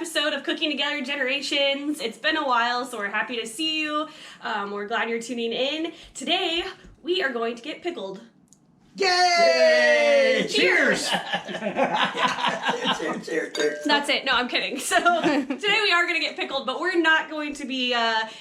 episode of Cooking Together Generations. It's been a while, so we're happy to see you. We're glad you're tuning in. Today, we are going to get pickled. Yay! Cheers! Cheers. That's it. No, I'm kidding. So today we are going to get pickled, but we're not going to be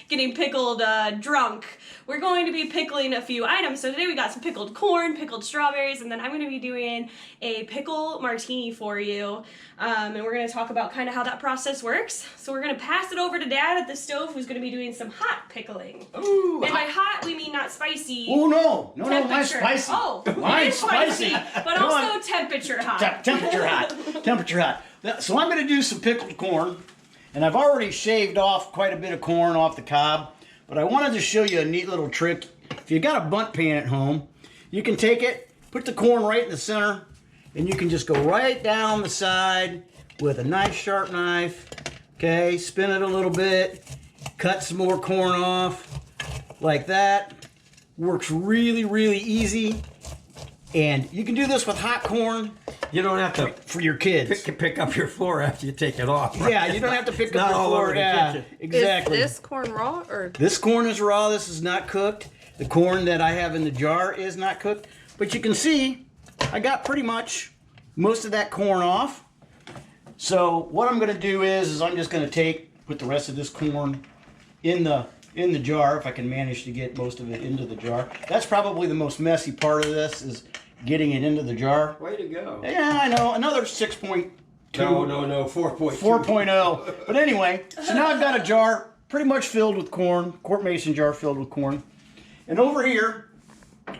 getting pickled drunk. We're going to be pickling a few items. So today we got some pickled corn, pickled strawberries, and then I'm going to be doing a pickle martini for you. And we're going to talk about kind of how that process works. So we're going to pass it over to Dad at the stove, who's going to be doing some hot pickling. Ooh, and by hot, we mean not spicy. Oh, no, mine's Temperature. spicy. Oh, mine's spicy. but Come also on. temperature hot. Temperature hot. Temperature hot. So I'm going to do some pickled corn, and I've already shaved off quite a bit of corn off the cob, but I wanted to show you a neat little trick. If you got a bundt pan at home, you can take it, put the corn right in the center, and you can just go right down the side with a nice sharp knife. Okay, spin it a little bit, cut some more corn off, like that. Works really, really easy. And you can do this with hot corn. You don't have to for your kids. pick up your floor after you take it off. Right? Yeah, you don't have to pick up Not your all floor. over the Yeah, kitchen. exactly. Is this corn raw or? This corn is raw. This is not cooked. The corn that I have in the jar is not cooked. But you can see I got pretty much most of that corn off. So what I'm going to do is I'm just going to put the rest of this corn in the jar, if I can manage to get most of it into the jar. That's probably the most messy part of this, is getting it into the jar. Way to go. Yeah, I know. Another 6.2. No, 4.2. 4.0. But anyway, so now I've got a jar pretty much filled with corn, quart mason jar filled with corn. And over here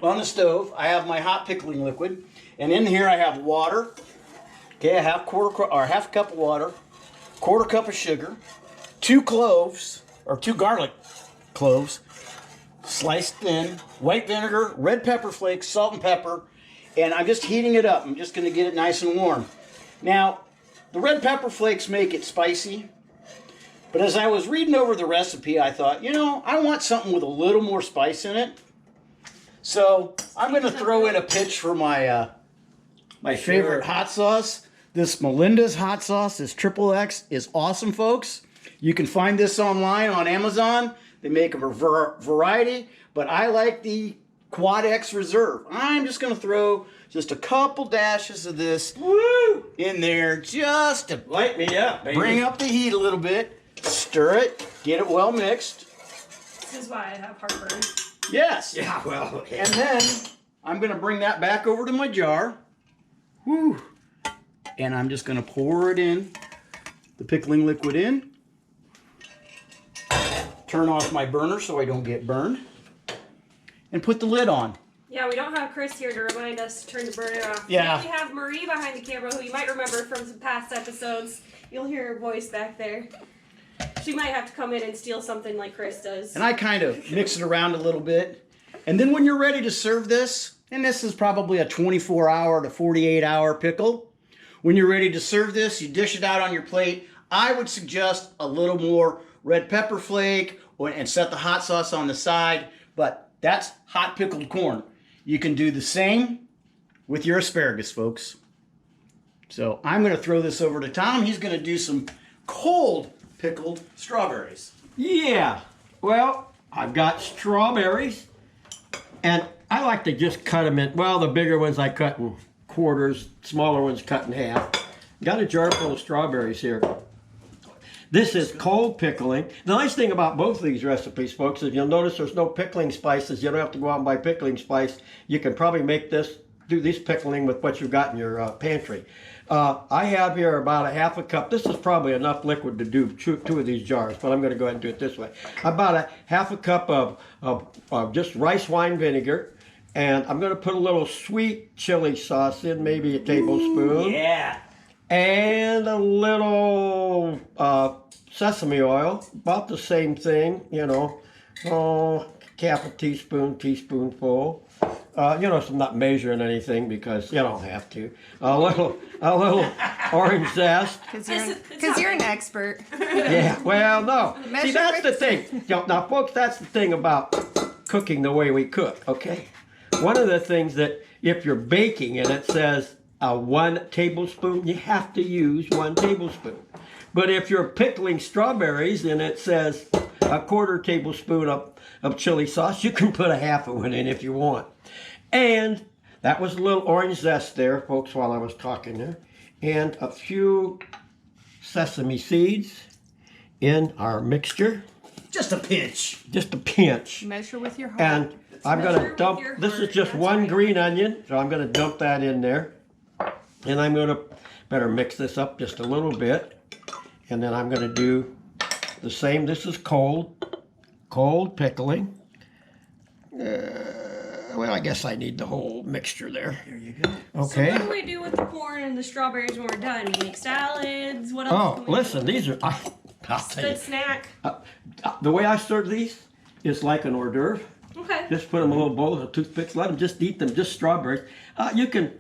on the stove, I have my hot pickling liquid. And in here I have water. Okay, half a cup of water, quarter cup of sugar, 2 cloves, or 2 garlic cloves, sliced thin, white vinegar, red pepper flakes, salt and pepper, and I'm just heating it up. I'm just going to get it nice and warm. Now, the red pepper flakes make it spicy, but as I was reading over the recipe, I thought, you know, I want something with a little more spice in it. So I'm going to throw in a pitch for my my favorite hot sauce. This Melinda's hot sauce, this XXX, is awesome, folks. You can find this online on Amazon. They make a variety, but I like the Quad X Reserve. I'm just going to throw just a couple dashes of this in there just to Light me up, baby. bring up the heat a little bit. Stir it, get it well mixed. This is why I have heartburn. Yes. Yeah, well, okay. And then I'm going to bring that back over to my jar. Woo. And I'm just going to pour it in, the pickling liquid in. Turn off my burner so I don't get burned. And put the lid on. Yeah, we don't have Chris here to remind us to turn the burner off. Yeah. We have Marie behind the camera, who you might remember from some past episodes. You'll hear her voice back there. She might have to come in and steal something like Chris does. And I kind of mix it around a little bit. And then when you're ready to serve this, and this is probably a 24-hour to 48-hour pickle, when you're ready to serve this, you dish it out on your plate. I would suggest a little more red pepper flake and set the hot sauce on the side, but that's hot pickled corn. You can do the same with your asparagus, folks. So I'm going to throw this over to Tom. He's going to do some cold pickled strawberries. Yeah. Well, I've got strawberries, and I like to just cut them in. Well, the bigger ones I cut in quarters, smaller ones cut in half. Got a jar full of strawberries here. This is cold pickling. The nice thing about both of these recipes, folks, is you'll notice there's no pickling spices. You don't have to go out and buy pickling spice. You can probably do this pickling with what you've got in your pantry. I have here about a half a cup. This is probably enough liquid to do two of these jars, but I'm going to go ahead and do it this way. About a half a cup of just rice wine vinegar. And I'm going to put a little sweet chili sauce in, maybe a tablespoon. Yeah. And a little sesame oil, about the same thing, you know. Half a teaspoonful. You know, I'm not measuring anything because you don't have to. A little orange zest. Because you're an expert. Yeah, well, no. See, that's the Measurements. thing. Now, folks, that's the thing about cooking the way we cook, okay? One of the things that if you're baking and it says 1 tablespoon, you have to use 1 tablespoon. But if you're pickling strawberries and it says a 1/4 tablespoon of chili sauce, you can put a 1/2 one in if you want. And that was a little orange zest there, folks, while I was talking there. And a few sesame seeds in our mixture. Just a pinch. Just a pinch. Measure with your heart. And I'm measure going to with dump, your this is heart, just that's one right. green onion, so I'm going to dump that in there. And I'm going to, better mix this up just a little bit. And then I'm going to do the same. This is cold pickling. Well, I guess I need the whole mixture there. There you go. Okay. So what do we do with the corn and the strawberries when we're done? We make salads. What else? Oh, can we listen, these are, I'll tell you. Good snack. The way I serve these is like an hors d'oeuvre. Okay. Just put them in a little bowl of toothpicks. Let them just eat them, just strawberries. You can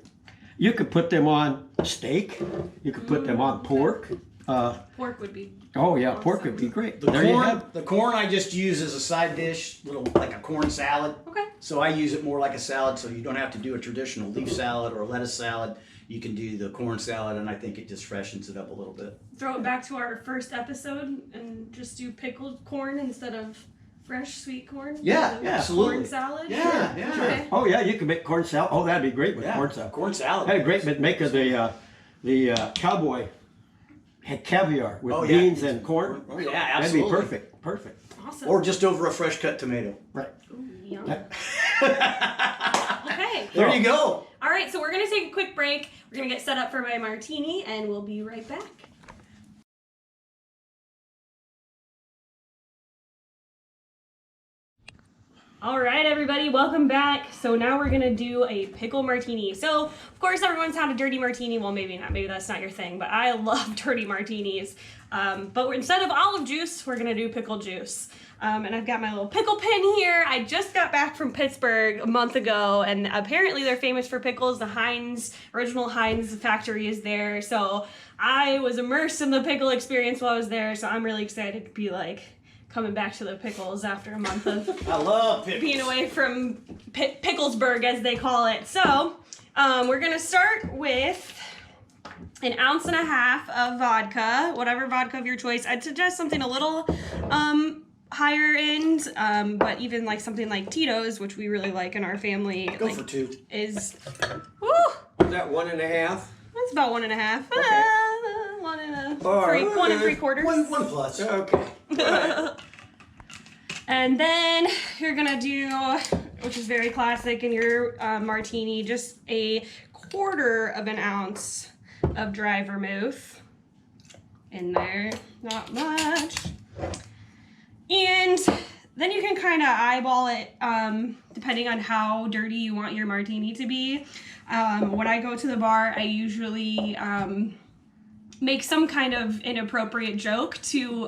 put them on steak. You can put them on pork. Pork would be. Oh yeah, pork would be great. The There you corn, have. the corn I just use as a side dish, like a corn salad. Okay. So I use it more like a salad, so you don't have to do a traditional leaf salad or a lettuce salad. You can do the corn salad, and I think it just freshens it up a little bit. Throw it back to our first episode and just do pickled corn instead of fresh sweet corn. Yeah, The yeah, absolutely. Corn salad. Yeah, yeah. Okay. Oh yeah, you can make corn salad. Oh, that'd be great with Yeah, corn salad. corn salad. Hey, great, but make the cowboy had caviar with Oh, yeah. beans and corn. Oh yeah, That'd absolutely. be perfect. Perfect. Awesome. Or just over a fresh cut tomato. Right. Ooh, yum. That- Okay. There you go. All right, so we're gonna take a quick break. We're gonna get set up for my martini, and we'll be right back. All right, everybody, welcome back. So now we're gonna do a pickle martini. So, of course, everyone's had a dirty martini. Well, maybe not. Maybe that's not your thing, but I love dirty martinis. But instead of olive juice, we're gonna do pickle juice. And I've got my little pickle pin here. I just got back from Pittsburgh a month ago, and apparently they're famous for pickles. The original Heinz factory is there. So I was immersed in the pickle experience while I was there. So I'm really excited to be coming back to the pickles after a month of I love pickles. being away from Picklesburg, as they call it. So we're gonna start with 1.5 ounces of vodka, whatever vodka of your choice. I'd suggest something a little higher end, but even something like Tito's, which we really like in our family. Go for 2. Is woo, Is that 1.5? that's about 1.5. Okay. 1 and All right. 1 3/4. One plus. Okay. And then you're gonna do, which is very classic in your martini, just 1/4 ounce of dry vermouth in there, not much. And then you can kind of eyeball it depending on how dirty you want your martini to be. When I go to the bar, I usually make some kind of inappropriate joke to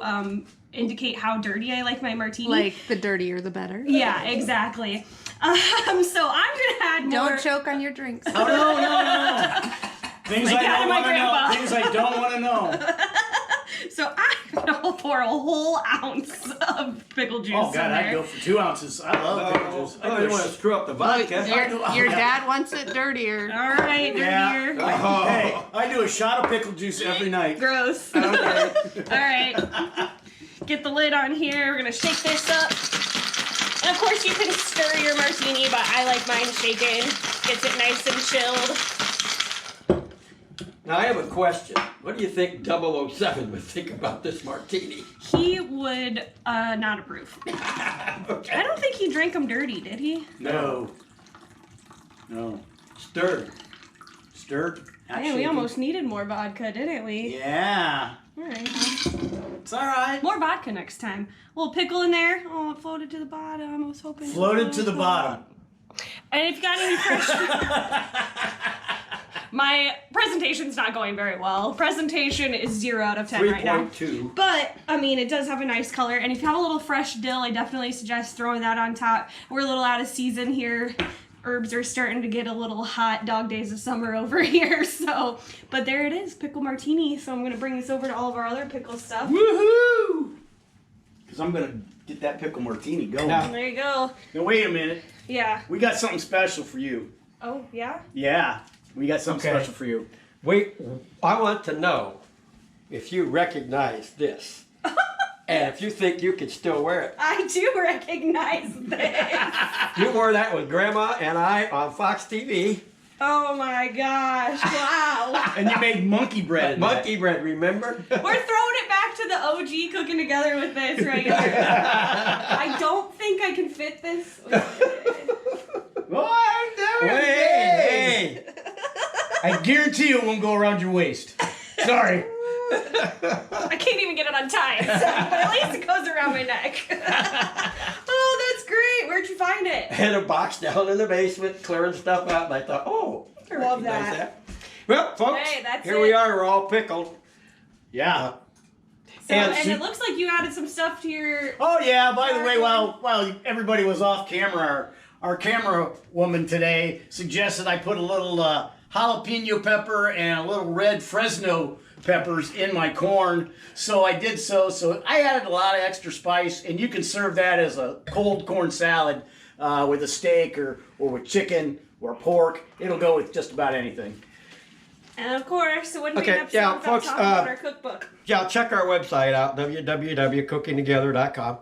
indicate how dirty I like my martini. Like, the dirtier the better. Yeah, exactly. So I'm gonna add more. Don't choke on your drinks. Oh, no. Things Like I out of don't my want to grandpa. know. Things I don't want to know. So I'm gonna pour a whole ounce of pickle juice Oh, in God, I'd there. go for 2 ounces. I love pickle juice. Oh, you want to screw up the vodka? Your dad wants it dirtier. All right, dirtier. Yeah. Hey, I do a shot of pickle juice every night. Gross. Okay. All right. Get the lid on here. We're gonna shake this up. And of course you can stir your martini, but I like mine shaken. Gets it nice and chilled. Now I have a question. What do you think 007 would think about this martini? He would not approve. Okay. I don't think he drank them dirty, did he? No. Stirred. Stirred. Man, we almost needed more vodka, didn't we? Yeah. All right. It's all right. More vodka next time. A little pickle in there. Oh, it floated to the bottom. I was hoping. Floated to the bottom. And if you got any fresh... My presentation's not going very well. Presentation is 0 out of 10 right now. 3.2. But, I mean, it does have a nice color. And if you have a little fresh dill, I definitely suggest throwing that on top. We're a little out of season here. Herbs are starting to get a little hot. Dog days of summer over here. So, but there it is, pickle martini. So I'm going to bring this over to all of our other pickle stuff. Woohoo! Because I'm going to get that pickle martini going. Now- There you go. Now, wait a minute. Yeah. We got something special for you. Oh, yeah? Yeah. We got something Okay. special for you. Wait, I want to know, if you recognize this. And if you think you can still wear it. I do recognize this. You wore that with Grandma and I on Fox TV. Oh my gosh! Wow. And you made monkey bread. in Monkey bread, remember? We're throwing it back to the OG cooking together with this right here. I don't think I can fit this. that. Oh, I'm doing Hey, hey. I guarantee you it won't go around your waist. Sorry. I can't even get it untied, so, but at least it goes around my neck. Oh, that's great. Where'd you find it? In a box down in the basement, clearing stuff out, and I thought, oh, I love recognize that. Well, folks, Hey, that's here it. we are. We're all pickled. Yeah. So, And and she- it looks like you added some stuff to your. Oh yeah. By the way, while everybody was off camera, our camera woman today suggested I put a little jalapeno pepper and a little red Fresno peppers in my corn. So I did so. So I added a lot of extra spice, and you can serve that as a cold corn salad with a steak or with chicken or pork. It'll go with just about anything. And of course, it wouldn't be Okay, an episode yeah, without folks, talking about our cookbook. Yeah, check our website out, www.cookingtogether.com.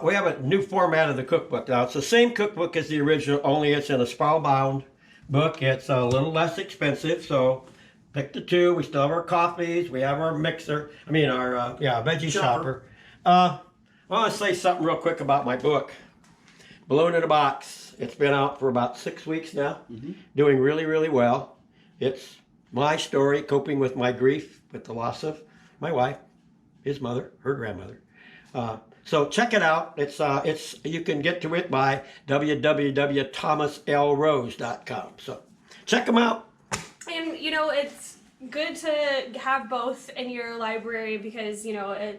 We have a new format of the cookbook now. It's the same cookbook as the original, only it's in a spiral-bound book. It's a little less expensive, so pick the two. We still have our coffees. We have our mixer. I mean, our veggie chopper. I want to say something real quick about my book, Balloon in a Box. It's been out for about 6 weeks now, doing really, really well. It's my story, coping with my grief with the loss of my wife, his mother, her grandmother. So check it out. It's you can get to it by www.thomaslrose.com. So check them out. And you know, it's good to have both in your library because you know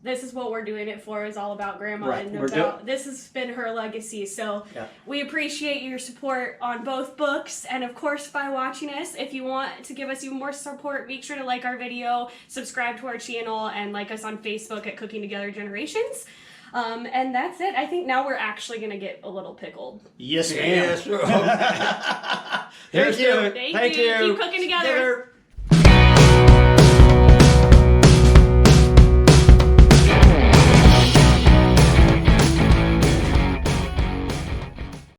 this is what we're doing it for. Is all about Grandma Right. and We're about this has been her legacy. So Yeah. we appreciate your support on both books and of course by watching us. If you want to give us even more support, make sure to like our video, subscribe to our channel, and like us on Facebook at Cooking Together Generations. And that's it. I think now we're actually gonna get a little pickled. Yes, ma'am. Yes. Thank you. Thank you. Keep cooking together.